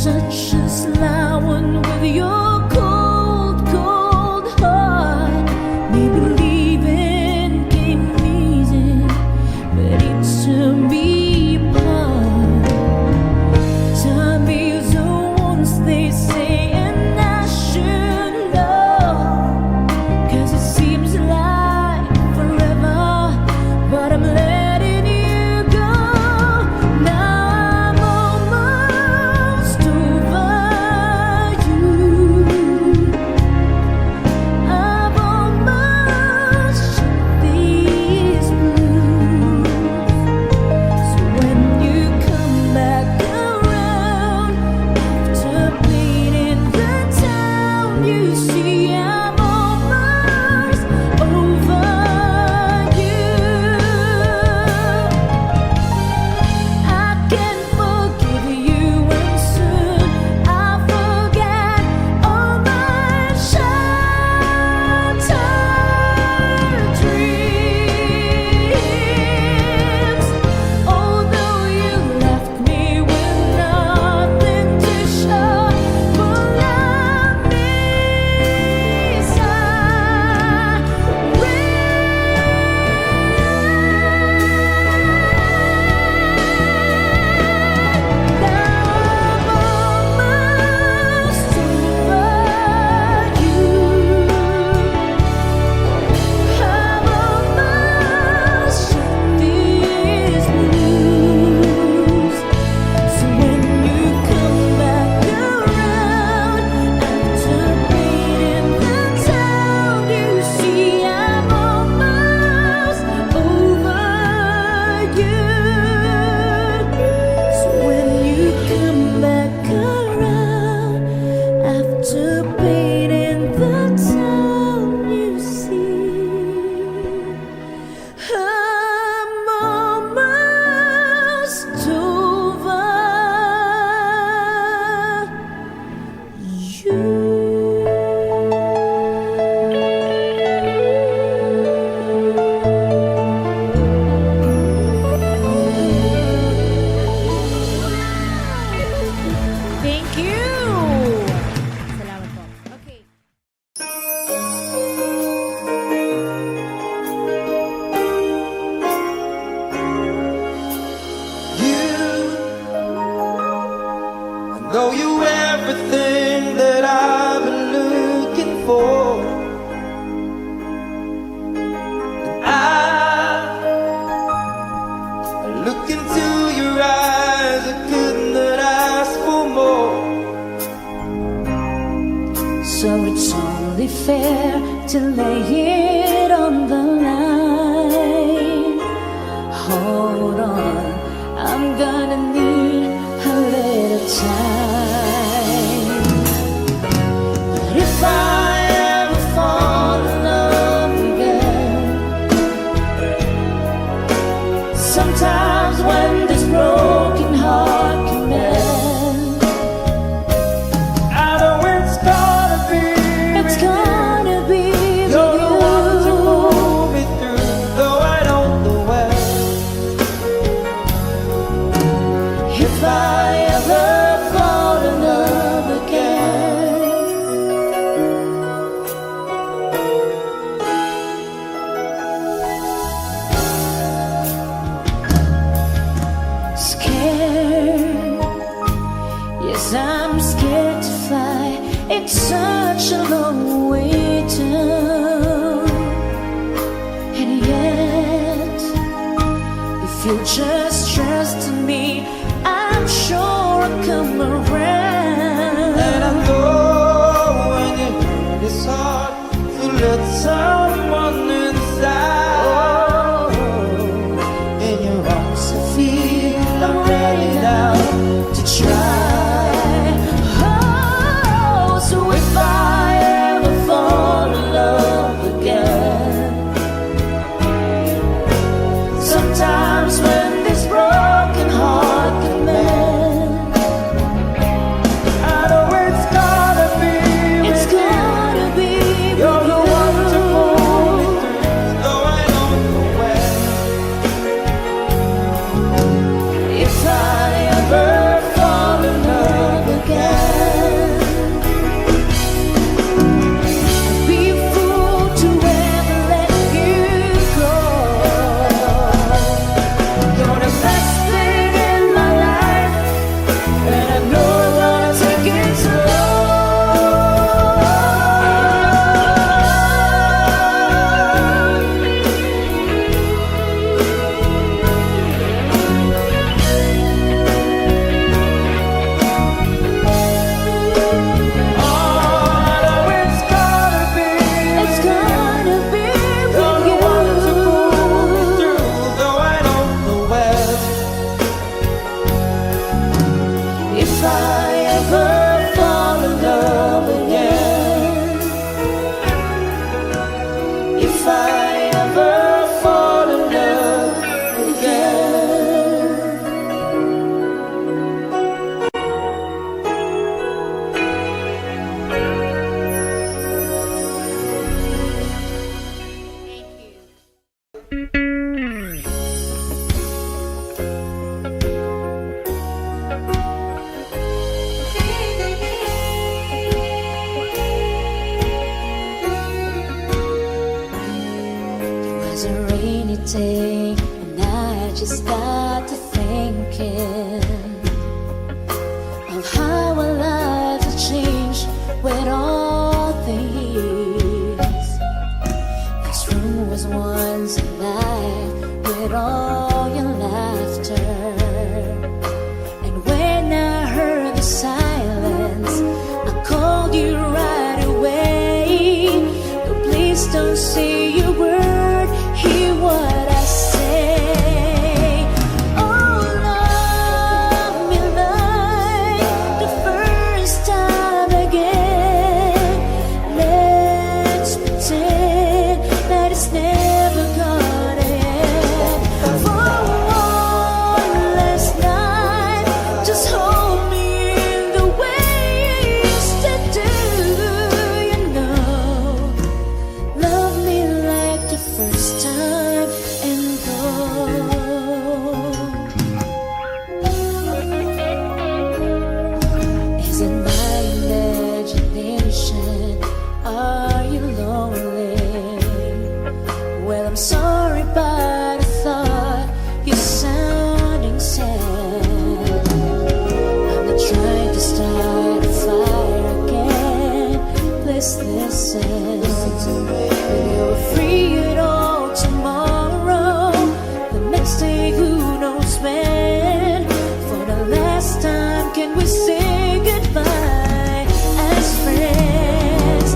such a sly one with your cold, cold heart. Maybe leaving came easy, but it tore me apart. Time is a once, they say, and I should know, 'cause it seems like forever, but I'm letting you go. Now I'm almost over you. I've almost shut these blues. So when you come back around after bleeding the town, you see I'm almost over you. I can forgive you, and soon I'll forget all my shattered dreams. Although you left me with nothing to show for love means I will. So when you come back around after bleeding the town, you see I'm almost over you. Thank you. Salamat po. Okay. Know you everything that I've been looking for. I look into your eyes, I could not ask for more. So it's only fair to lay it on the line. Hold on, I'm gonna need a little time. But if I ever fall in love again, sometimes when this broken heart can mend, I know it's gonna be it's with you. gonna be You're the one to with pull me through, though I don't know when. you. If I ever fall in love again, scared, yes, I'm scared to fly. It's such a long way down, and yet if you just trust me, I'm sure I'll come around. just got to thinking of how our lives have changed with all the years. This room was once alive with all your laughter, and when I heard the silence, I called you right away. No, please don't say a word, hear what I say. Oh, love me like the first time again. Let's pretend that it's never gonna end. For one last night, just hold me in the way you used to do. You know, love me like the first time and go. Is it my imagination? Are you lonely? Well, I'm sorry, but I thought you sounding sad. I'm not trying to start a fire again. Please listen. When you're free at all tomorrow, the next day, who knows when? For the last time, can we say goodbye as friends?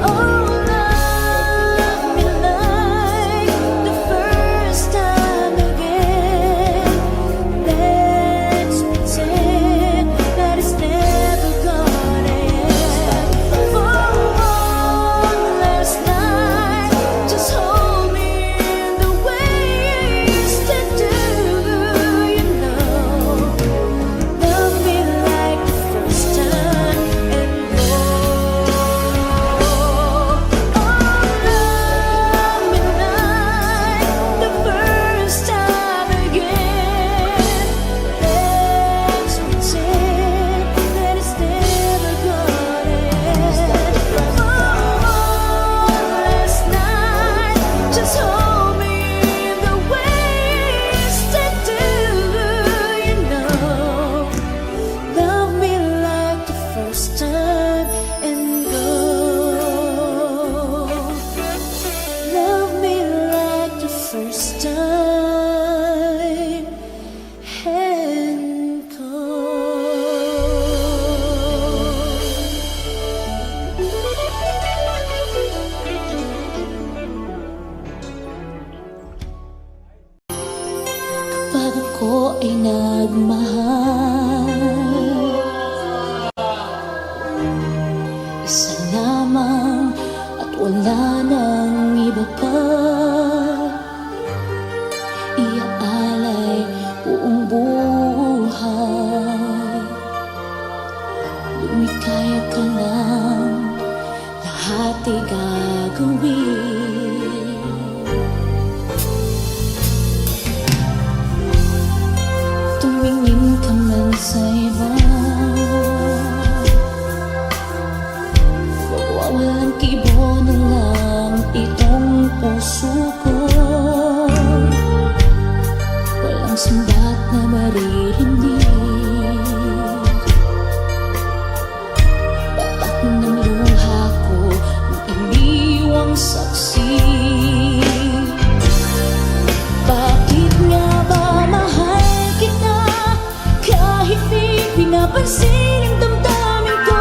Oh, love me like the first time again. Let's pretend that it's never gonna end. For one last night, just hold me in the way you used to do. You know, love me like the first time and go. Oh, love me like the first time again. Let's pretend that it's never gonna end. For one last night, just hold me in the way you used to do. You know, love me like the first time and go. Love me like the first time and go. Kapag ako ay nagmahal, isa lamang at wala nang iba pa. Iaalay buong buhay, lumikaya ka lang, lahat ay gagawin. Tumingin ka man sa iba, wawalang kibo na lang itong puso ko. Walang sambat na maririnig, batak ng luha ko ng iniwang saksi. Bakit nga ba mahal kita kahit di pinapansin ang damdamin ko?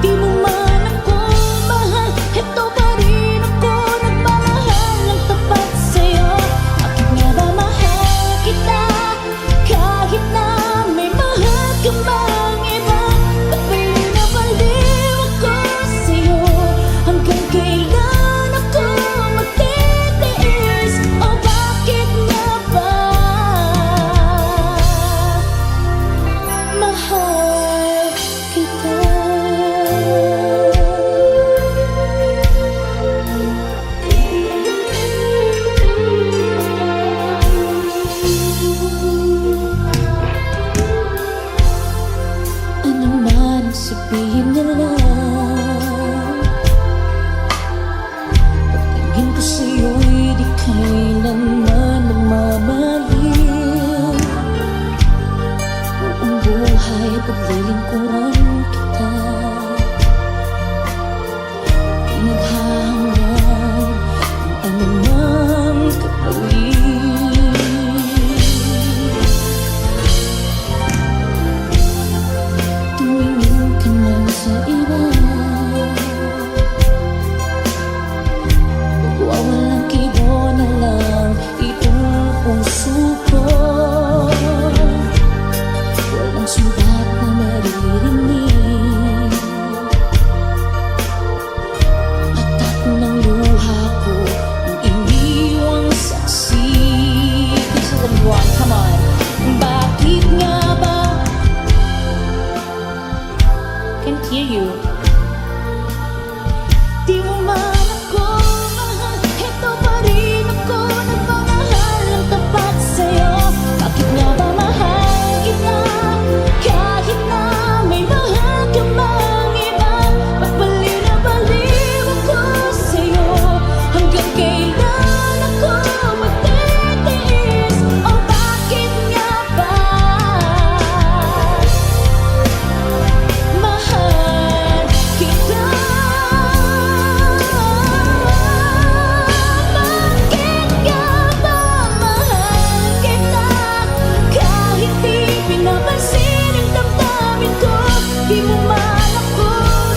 Di mo man ako mahal, heto pa rin ako nagmamahal ng tapat sa'yo. Bakit nga ba mahal kita kahit na may mahal ka mang iba? Ba't pinapaliw ako sa'yo? Hanggang kailan ako magtitiis? O bakit nga ba mahal kita? Ano man ang sabihin nila, pagtingin ko sa'yo'y di kailanman nagmamali. buhay paglilingkuran kita. Di naghahanggan ng anumang kapalit. Tumingin ka man sa iba, wawalang kibo na lang itong puso ko. Walang sulat na maririnig, atat ng luha ko ang iniwang saksi. This is the one, come on. Bakit nga ba? Can't hear you. Di mo man ako mahal, eto pa rin ako nagmamahal ng tapat sa'yo. Bakit nga ba mahal kita? Kahit na may mahal ka mang iba, pagbaliw na baliw ako sa'yo. Hanggang kailan ako magtitiis? O bakit nga ba mahal kita? Bakit nga ba mahal kita? Kahit di pinapansin ang damdamin ko, di mo man ako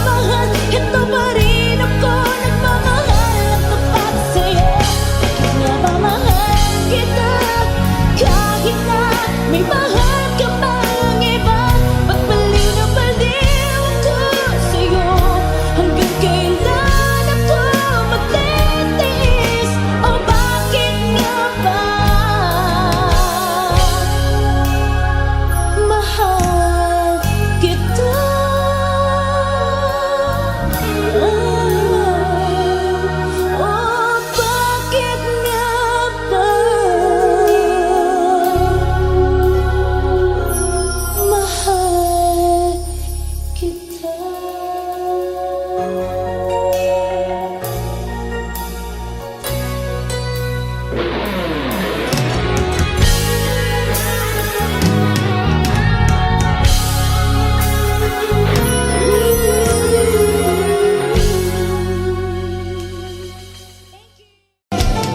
mahal, eto pa rin ako nagmamahal ng tapat sa'yo. Bakit nga ba mahal kita? Kahit na may mahal ka mang iba, pagbaliw na baliw ako sa'yo. Hanggang kailan ako magtitiis? O bakit nga ba mahal kita? O bakit nga ba mahal kita?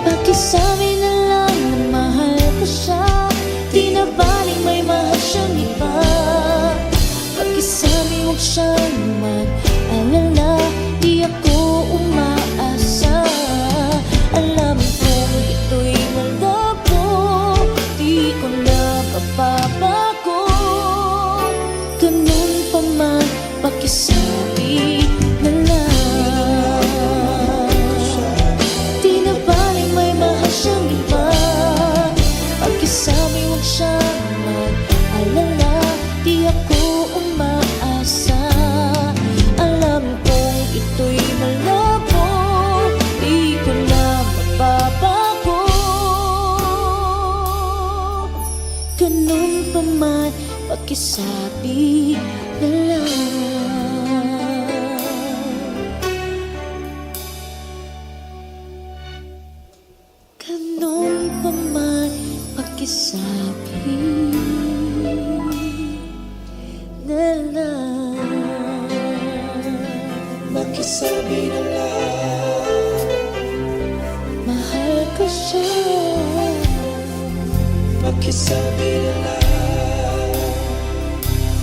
Pakisabi na lang na mahal ko siya, di na baling may mahal siyang iba. Pakisabi huwag siyang mag-alala, di ako umaasa. Alam kong ito'y malabo, di ko na mapapago. Ganun pa man, pakisabi na lang. Di na baling may mahal siyang iba. Pakisabi huwag siyang mag-alala, di ako umaasa. Alam kong ito'y malabo, di ko na mapapago. Ganun pa man, pakisabi na lang. Ganun pa man, pakisabi na lang. Pakisabi na lang, Mahal ko siya. pakisabi na lang,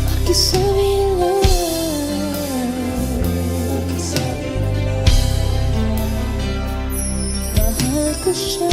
Pakisabi na lang. pakisabi na lang. Mahal ko siya.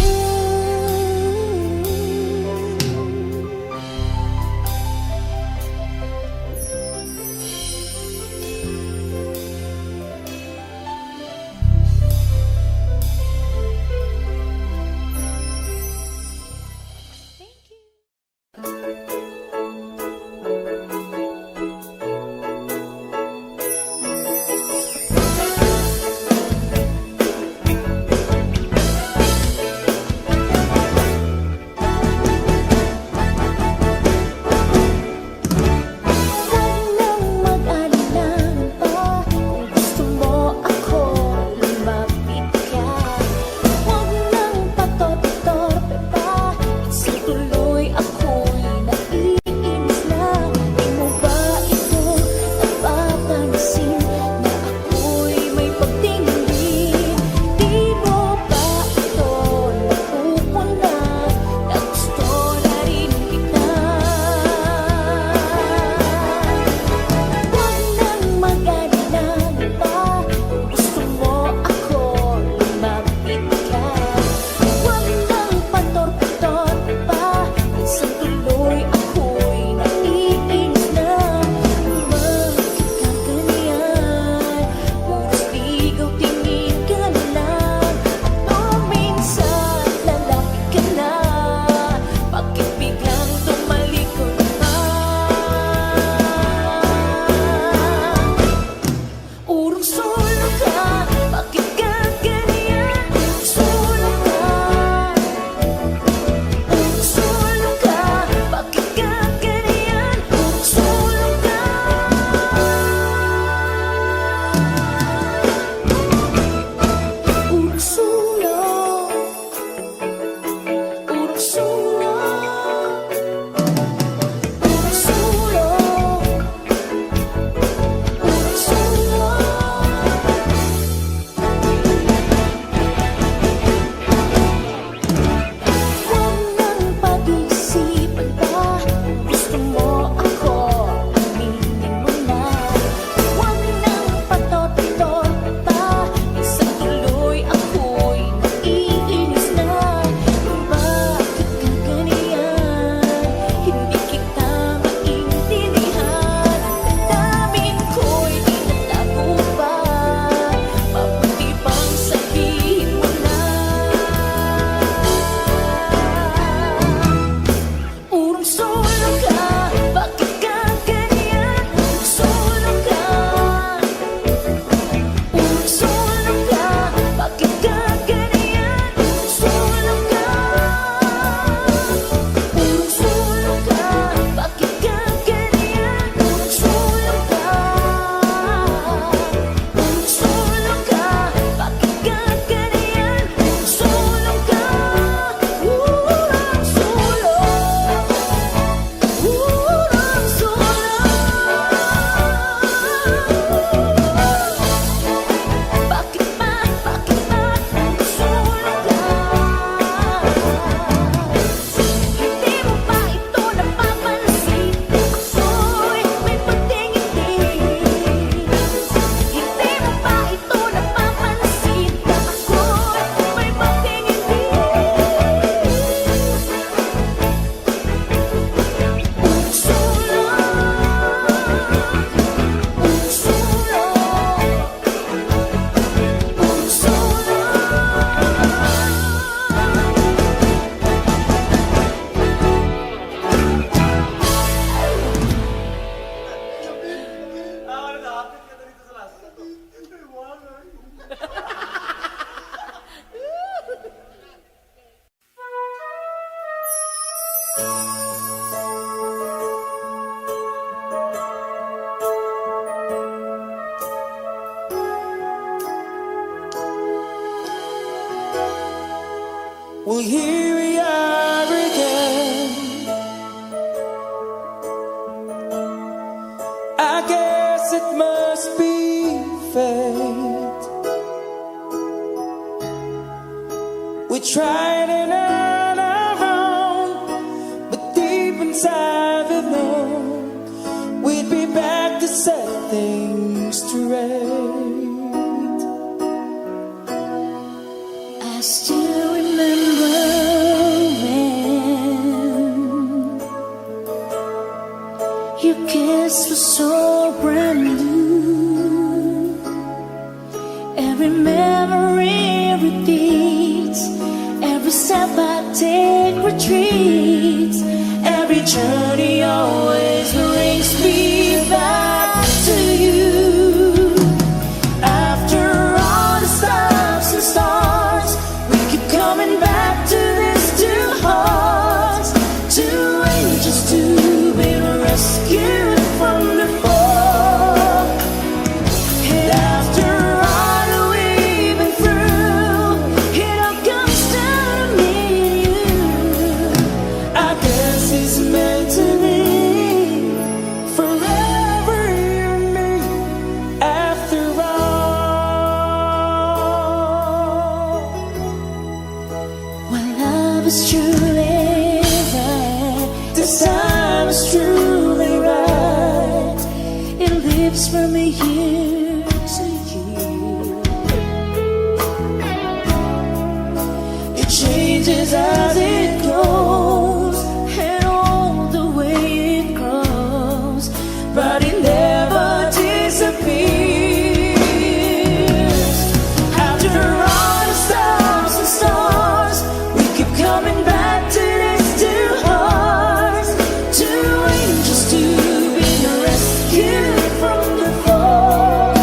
Well, here we are again. I guess it must be fate. We tried it on our own, but deep inside we know we'd be back to set things straight. I still remember when your kiss was so brand new. Every memory repeats, every step I take retreats, every journey always brings me back to you. After all the stops and starts, we keep coming back to this two hearts, two angels to be rescued from the fall. And after all that we've been through, it all comes down to me and you. I guess it's meant to be forever, you and me. After all, when love is truly right, this time is truly right. It lives from year to year. It changes as it goes, and all the way it grows, but it never disappears. After all the stars and stars, we keep coming back to these two hearts, two angels to be rescued from the fall.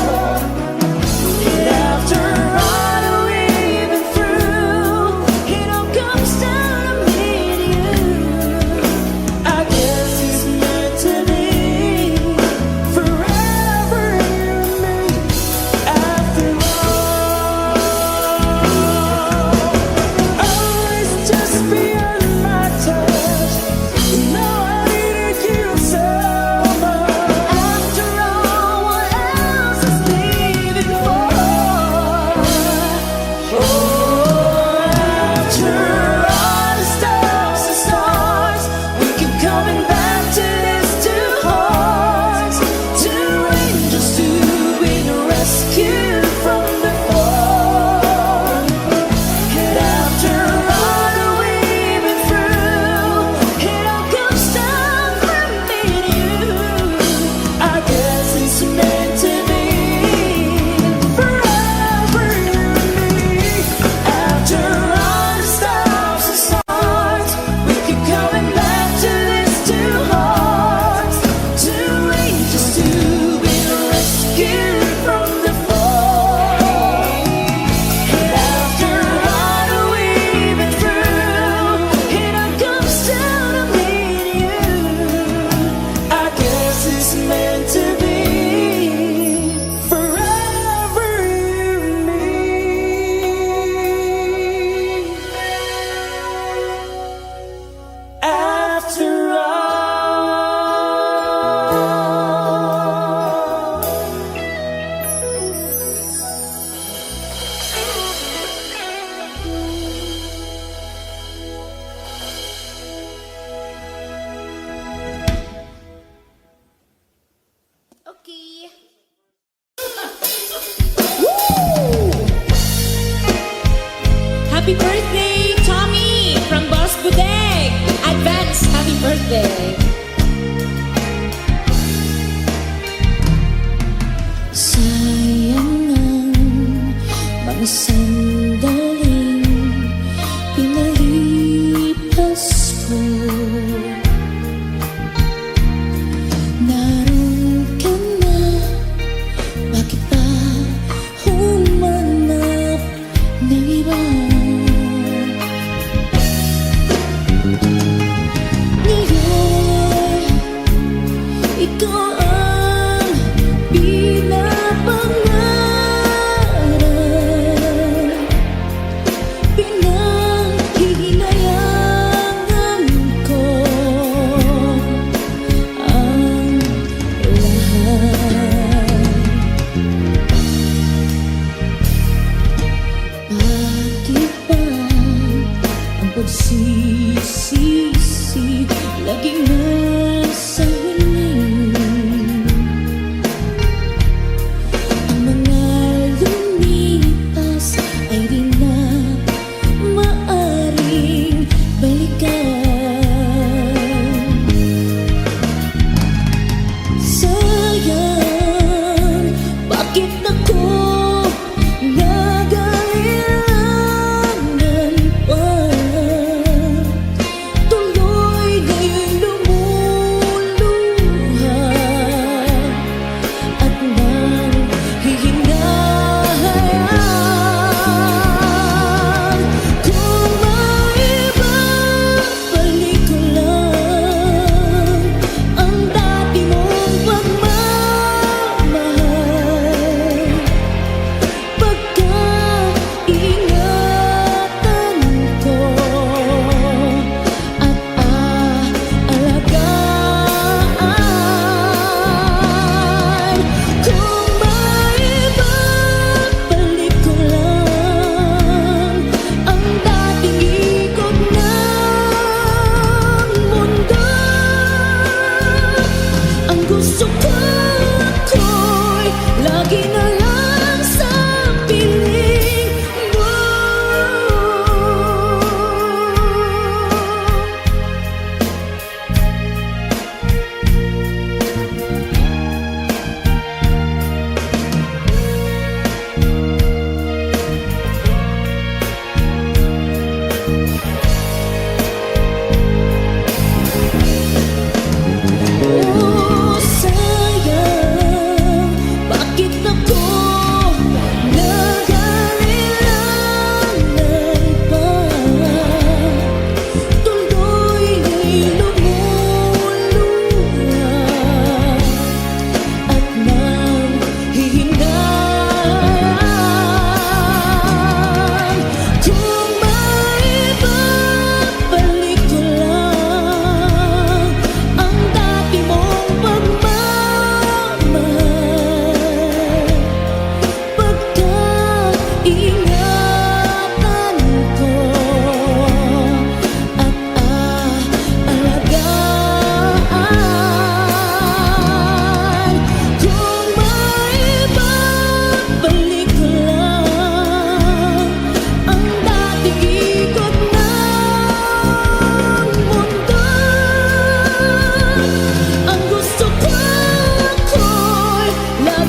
And after all that we've been through, it all comes down to me and you. I guess it's meant to be forever, you and me. After all, always just beyond my touch. You know I needed you so much. After all, what else is needed for? Oh, after all the stars and stars, we keep coming back to these two hearts, two angels to be rescued from the fall. And after all that we've been through, it all comes down from me and you. I guess it's meant to be forever, you and me. After all the stars and stars, we keep coming back to these two hearts, two angels to be rescued from the fall. And after all that we've been through, it all comes down to me and you. I guess it's meant to be forever, you and me. After Okay. Happy birthday, Tommy, from Boss Budeg. Advance happy birthday. Sayang ang mga sandaling pinalipas ko. Naroon ka na, bakit pa humanap ng iba? Ngayon, ikaw ang pinapangarap, pinanghihingi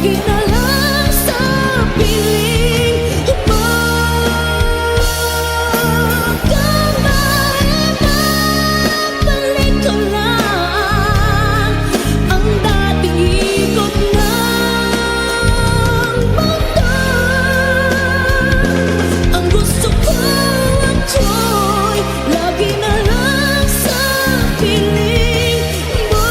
lagi na lang sa piling mo. Kung maibabalik ko lang ang dating ikot ng mundo, ang gusto ko ako'y lagi na lang sa piling mo.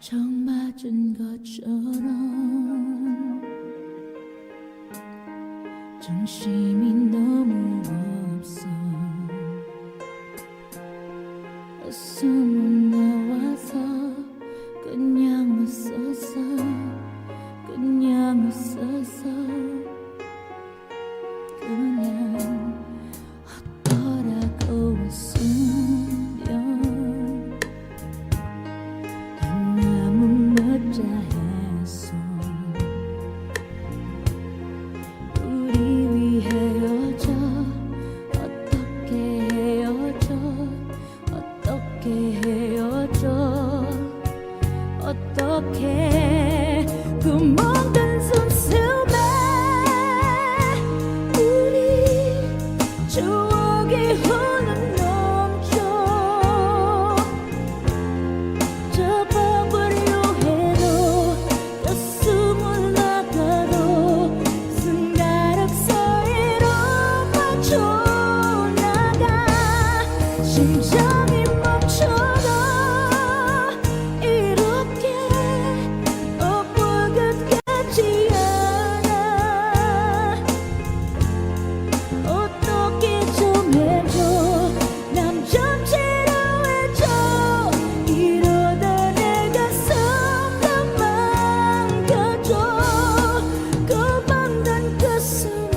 정 맞은 것처럼 정신이 너무 없어. 숨은 나와서 그냥 웃었어. 그냥 웃었어. 그냥 어떠라고 웃으면 너무 멋져했어. 우리 위 헤어져. 어떻게 헤어져. 어떻게 헤어져. 어떻게 구멍 든 숨숨에 우리 추억이 흘러넘쳐. 접어보려 해도 가슴을 나가도 손가락 사이로 빠져나가. 심장이 멈춰도 이렇게 엎어것 같지 않아. 어떻게 좀 해줘. 난 좀 지루해져. 이러다 내 가슴도 망가져. 고만단 가슴이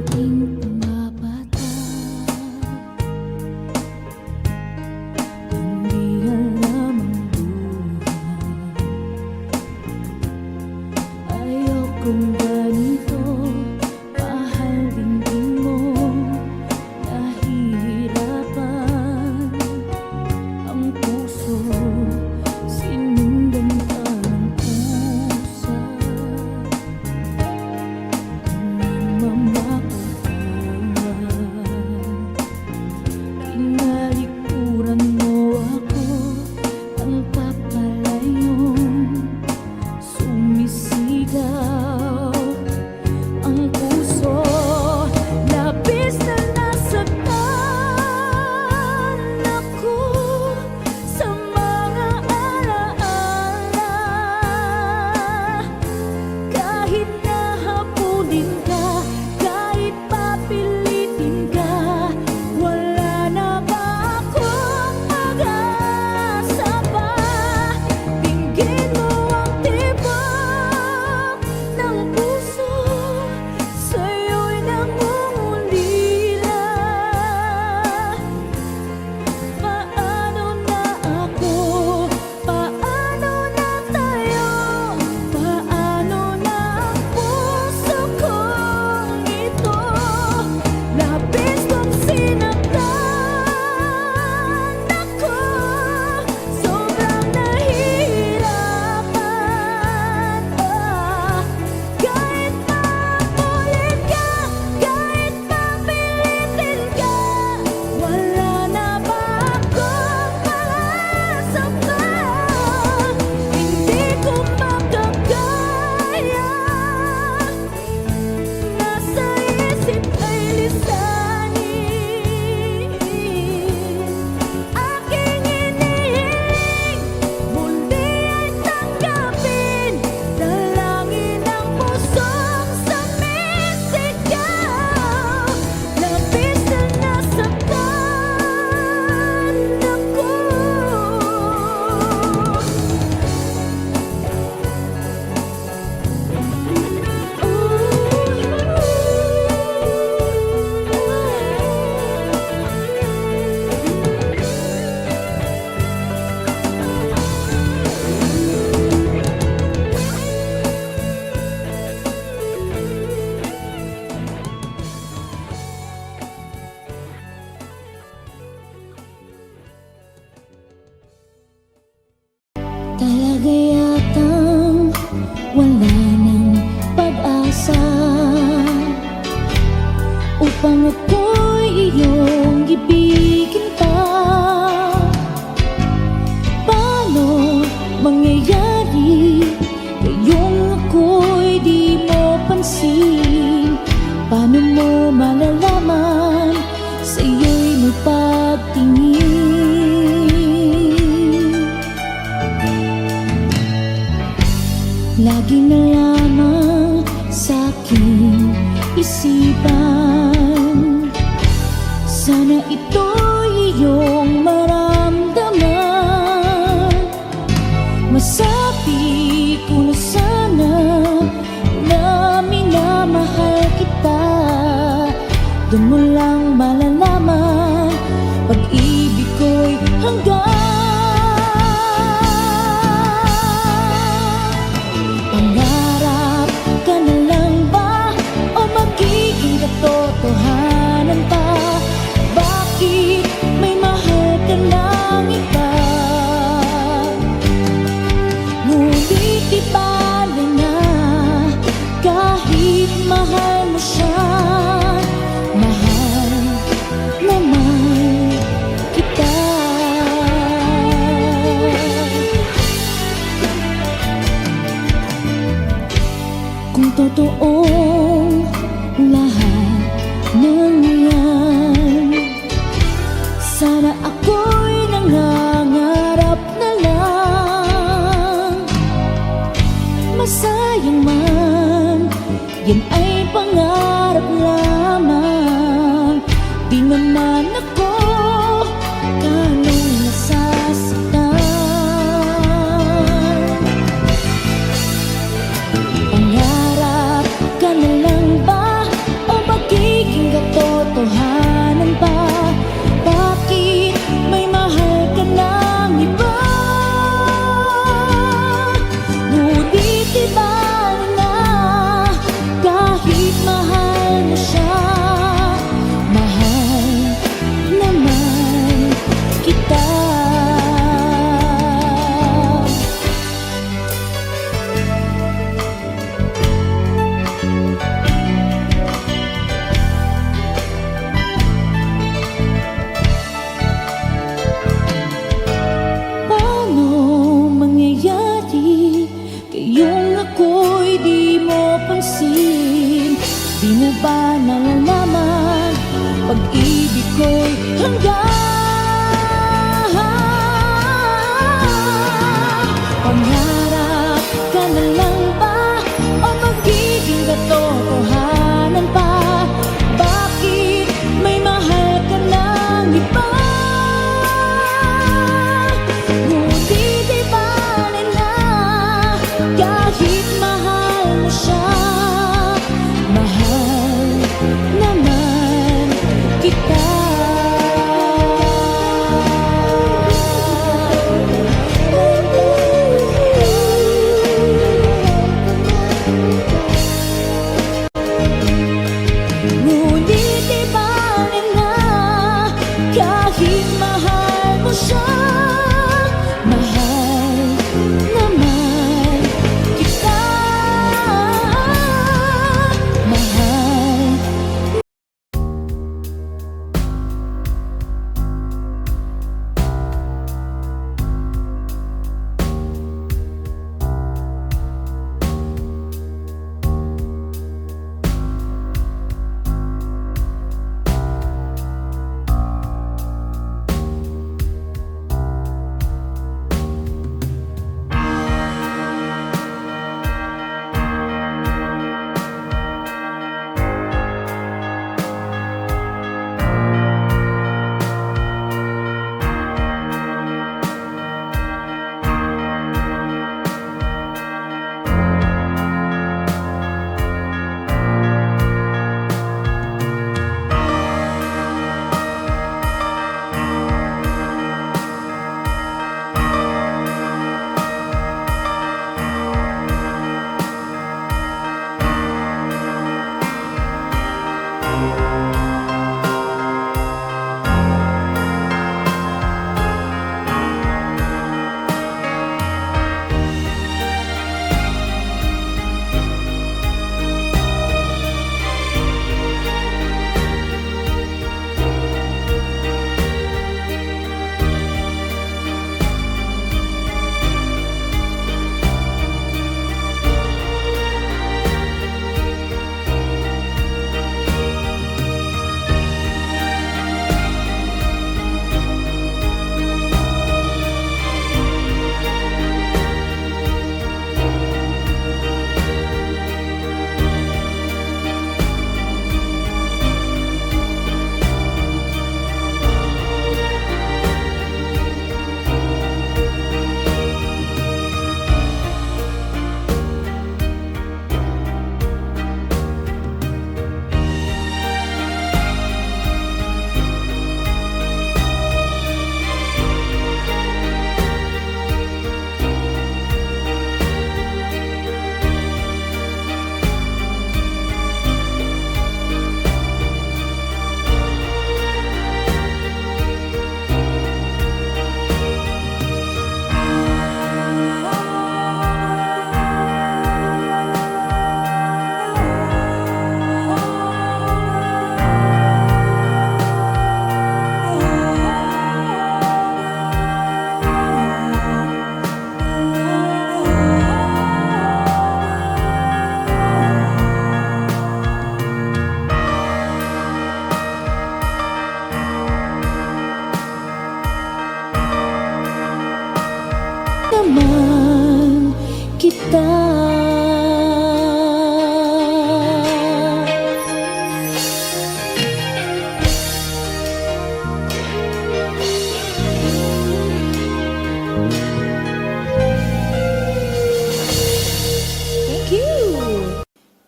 빙빙 바바다 연기가 남은 buhay. Ayokong ganito, mahal din mo. Nahihirapan ang puso, sinundan ka ng pusa. Tinalikuran mo ako, ang papalayong sumisigaw. isipan. Sana ito'y iyong maramdaman. Masabi ko na sana na minamahal kita. Doon mo lang malalaman pag-ibig ko'y hanggang. Pangarap ka na lang ba o magiging katotohanan pa? Bakit may mahal ka ng iba? Ngunit di bale na kahit mahal mo siya. Mahal naman kita. Kung totoong lahat ng yan, sana ako'y nangangarap na lang. Masayang man, yan ay pangarap lamang. Di naman ako ganong nasasaktan. Pangarap ka na lang ba o magiging katotohanan pa? Bakit may mahal ka ng iba? Ngunit di bale na kahit mahal mo siya. Mahal naman kita. Paano mangyayari kayong ako'y di mo pansin? Di mo ba nalalaman pag-ibig ko'y hanggang? Pangarap ka na lang ba o magiging katotohanan pa? Bakit may mahal ka ng iba? Ngunit di bale na kahit mahal mo siya. Mahal naman kita.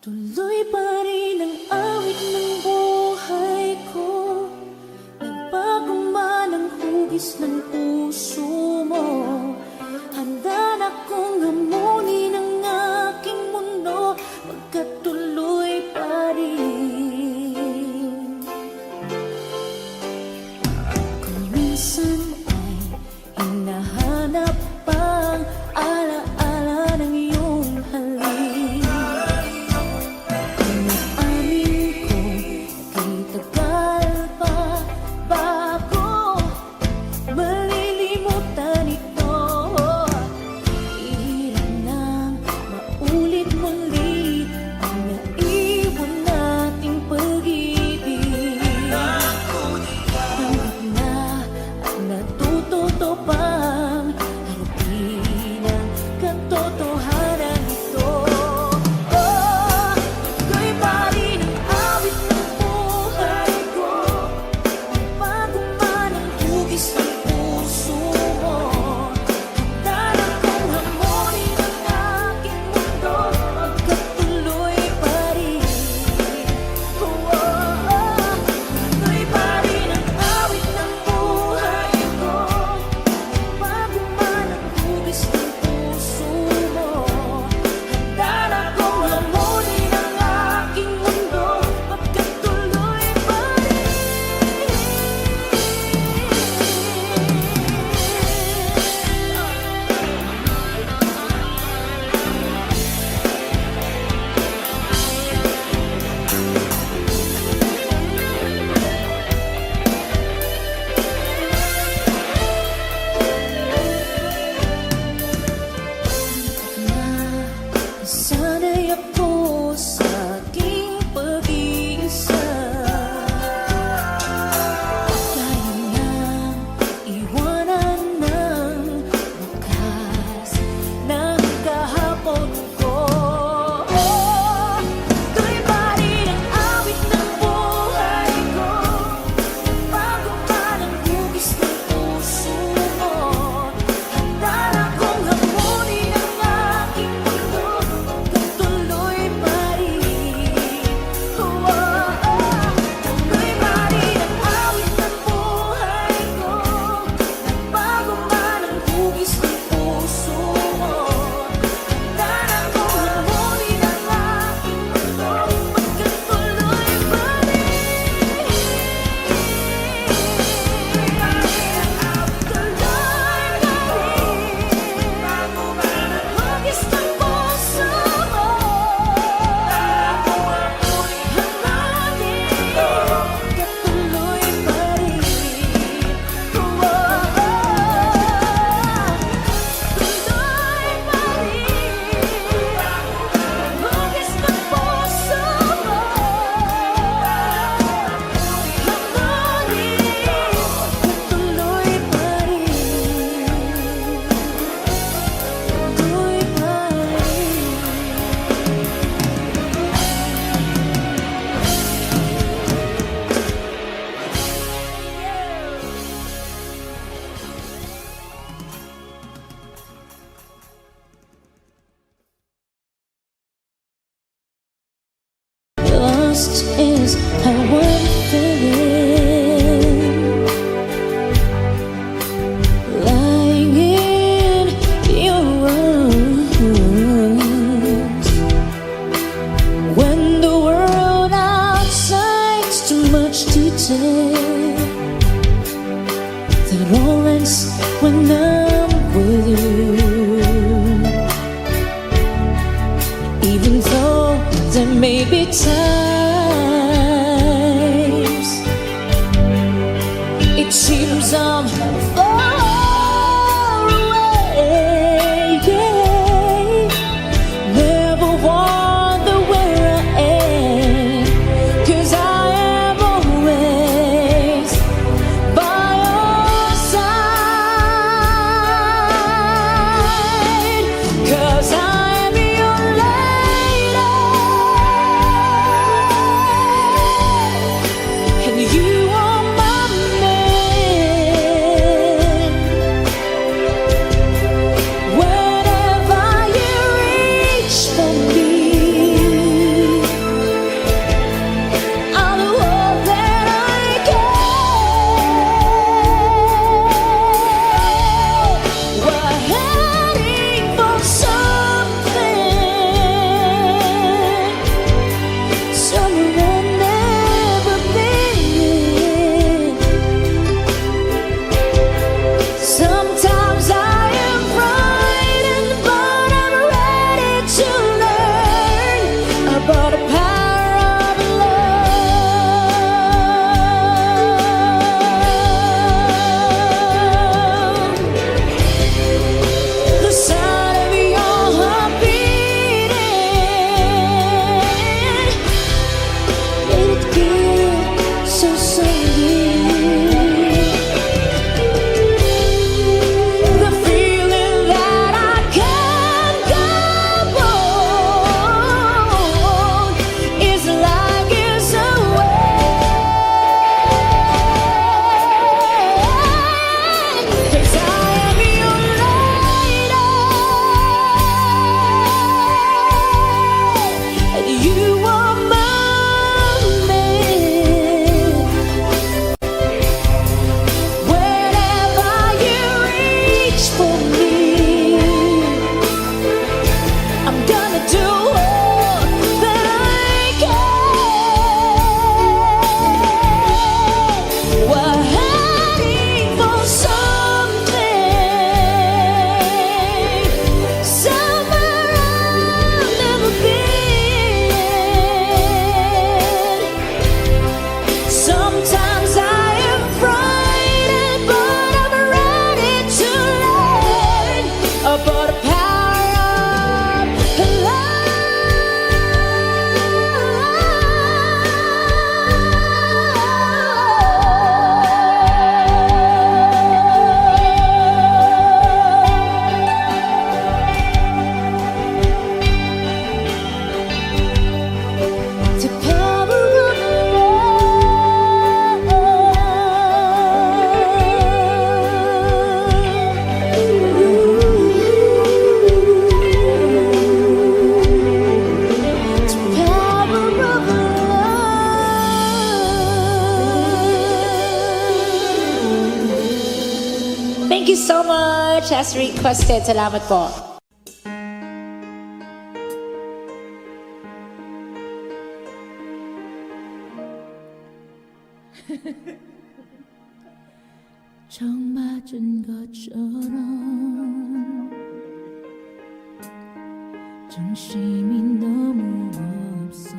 Tuloy pa rin ang awit ng buhay ko. Nagbago man ang hugis ng puso mo. Handa na kong hamunin ang aking mundo, magkatuloy pa rin. Kung minsan ay hinahanap pang alaala ng iyong halik, kung naamin ko kay tagal pa bago malilimutan ito, ihirap nang maulit muli ang naiwan nating pag-ibig. Hanggat na at natututo pang harapin ang katotohanan ito. Tuloy pa rin ang awit ng buhay ko. Bago man ang hugis ng puso mo, handa na kong hamunin ang aking mundo, magkatuloy pa rin. Tuloy pa rin ang awit ng buhay ko. Bago man ang hugis ng puso mo, handa na kong hamunin ang aking mundo, magkatuloy pa rin. Nasanay ako sa aking pag-iisa. Kaya nang iwanan ng wakas ng kahapon ko. Tuloy pa rin ang awit ng buhay ko. Bago man ang hugis ng puso mo, handa na kong hamunin ang aking mundo, magkatuloy pa rin. Tuloy pa rin ang awit ng buhay ko. Bago man ang hugis ng puso mo, handa na kong hamunin ang aking mundo, magkatuloy pa rin. Bago man ang hugis ng puso mo, hangganin magkatuloy pa rin. Tuloy pa rin hugis ng puso mo, hangganin magkatuloy pa rin. Tuloy pa Lost is how I'm feeling, lying in your arms, when the world outside's too much to take. That all ends when I'm with you. Even though there may be times it seems I'm far away, never wonder where I am, 'cause I am always by your side, 'cause I'm your lady and you are my man. Thank you so much as requested. Salamat po. 정 맞은 것처럼 정신이 너무 없어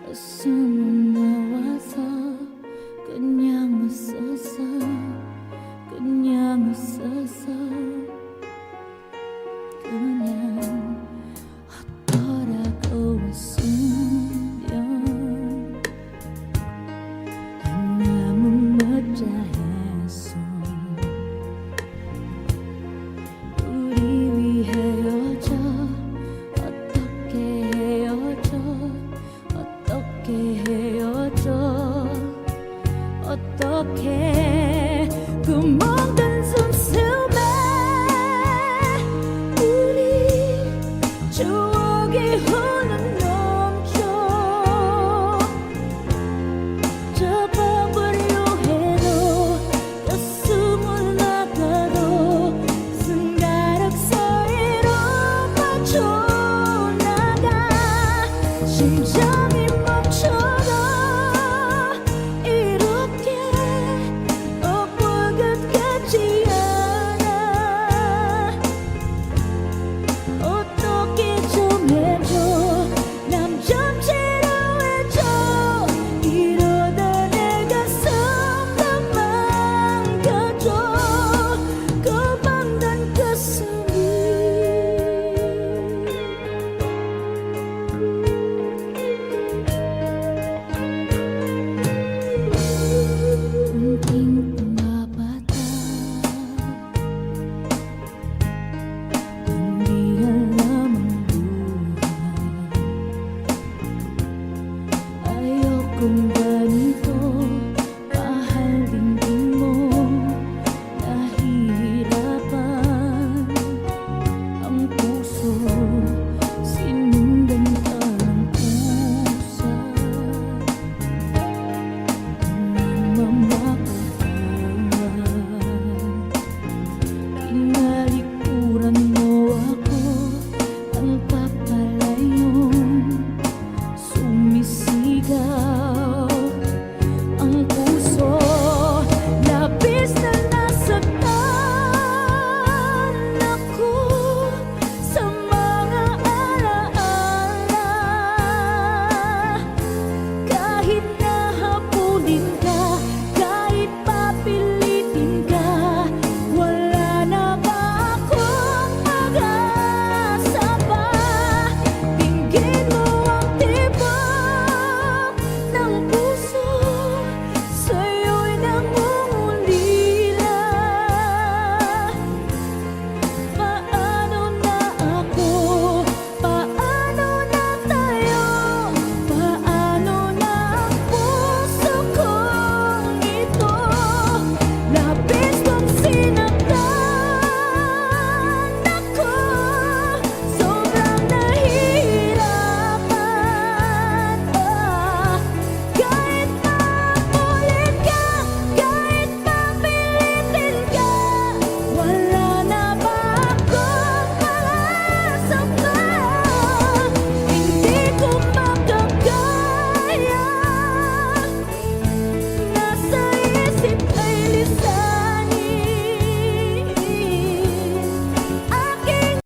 어서 못 나와서 그냥 웃었어 그냥 웃었어 그냥 어떠라고 웃으면 너무 멋자했어 우리 위해 헤어져 어떻게 헤어져 어떻게 헤어져 어떻게 구멍 든 숨숨에 우리 추억이 흐르는